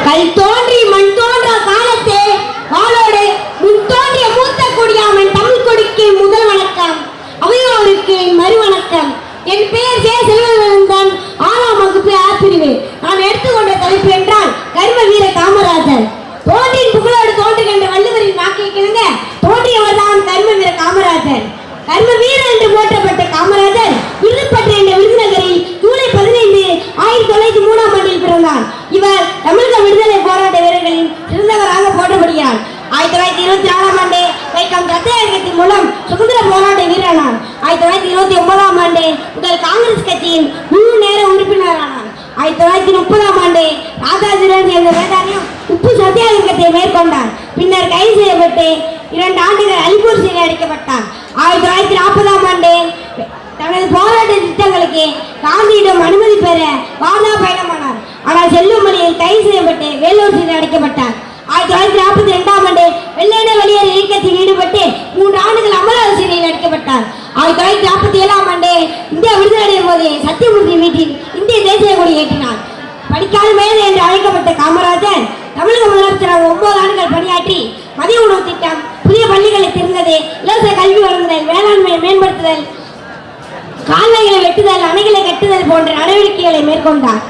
கல் தோன்றி மண் தோன்ற காலத்தே வாளோடு முன் தோன்றிய மூத்த கொடியாமன் தமிழ் கொடிக்கு முதல் வணக்கம். அவையோருக்கு மறு வணக்கம். என் பெயர் ஜே செல்வன், 6ஆம் வகுப்பு ஆசிரியர். நான் எடுத்துக்கொண்ட தலைப்பு என்றால் கர்ம வீர காமராஜர். தோன்றின் புகழோடு தோன்றுகின்ற வள்ளுவரின் வாக்கை கிழங்க தோன்றியவர் தான் கர்ம வீர காமராஜர். கர்ம வீரர் என்று போற்றப்பட்ட காமராஜர் விருதுப்பட்டு என்ற விருதுநகரில் ஜூலை 15, 1903ஆம் ஆண்டில் பிறந்தார். இவர் தமிழக விடுதலை போராட்ட வீரர்களின் சிறந்தவராக போற்றப்படுகிறார். 1924ஆம் ஆண்டு வைக்கம் சத்தியாகிரகத்தின் மூலம் சுதந்திர போராட்ட வீரரானார். 1929ஆம் ஆண்டு முதல் காங்கிரஸ் கட்சியின் முழு நேர உறுப்பினரானார். 1930ஆம் ஆண்டு ராஜாஜியுடன் சேர்ந்த வேதாரியம் உப்பு சத்தியாகிரகத்தை மேற்கொண்டார். பின்னர் கைது செய்யப்பட்டு 2 ஆண்டுகள் அலிப்பூர் சிறையில் அடைக்கப்பட்டார். 1940ஆம் ஆண்டு தனது போராட்ட திட்டங்களுக்கு காந்தியிடம் அனுமதி பெற வாதா பயணமானார். ஆனால் செல்லும் வழியில் கைது செய்யப்பட்டு வேலூர் சிறையில் அடைக்கப்பட்டார். 1942ஆம் ஆண்டு வெள்ளையனே வெளியேறு இயக்கத்தில் ஈடுபட்டு 3 ஆண்டுகள் அமலாவதி சிறையில் அடைக்கப்பட்டார். 1947ஆம் ஆண்டு இந்தியா விடுதலையடையும் போது சத்தியமூர்த்தி வீட்டில் இந்திய தேசிய கொடி ஏற்றினார். படிக்காத மேதை என்று அழைக்கப்பட்ட காமராஜர் தமிழக முதலமைச்சராக 9 ஆண்டுகள் பணியாற்றி மதிய உணவு திட்டம், புதிய பள்ளிகளை திறந்தது, இலவச கல்வி வழங்குதல், வேளாண்மையை மேம்படுத்துதல், கால்வாய்களை வெட்டுதல், அணைகளை கட்டுதல் போன்ற நடவடிக்கைகளை மேற்கொண்டார்.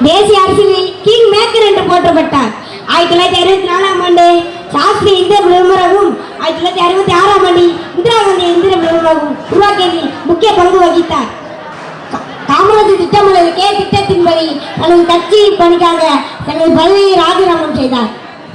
தேசிய அரசியலில் கிங் மேக்கர் என்று போற்றப்பட்டார். 1964ஆம் ஆண்டு சாஸ்திரி இந்திய விளம்பரமும் 1966ஆம் ஆண்டில் இந்திரா காந்தி இந்திய விளம்பரமும் உருவாக்கியதில் முக்கிய பங்கு வகித்தார். காமராஜர் திட்டமிடல் திட்டத்தின்படி தனது கட்சி பணிக்காக தனது பதவியை ராஜினாமா செய்தார்.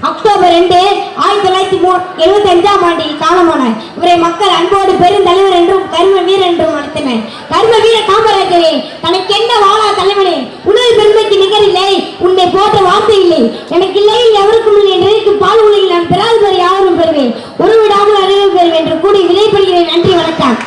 அக்டோபர் 2, 1975ஆம் ஆண்டில் காலமானார். இவரை மக்கள் அன்போடு பெருந்தலைவர் என்றும் கர்ம வீரர் என்றும் அழைத்தனர். கர்ம வீர காமராஜரே, தனக்கென்ன வாழா தலைவனே, உணவு பெருமைக்கு நிகரில்லை, உன்னை போன்ற வார்த்தை இல்லை, எனக்கு இல்லை, எவருக்கும் இல்லை என்று பால் உலகில் நான் பெறாத பெற யாரும் பெறுவேன், ஒரு விடாமல் அறிவு பெறுவேன் என்று கூறி விடைபெறுகிறேன். நன்றி, வணக்கம்.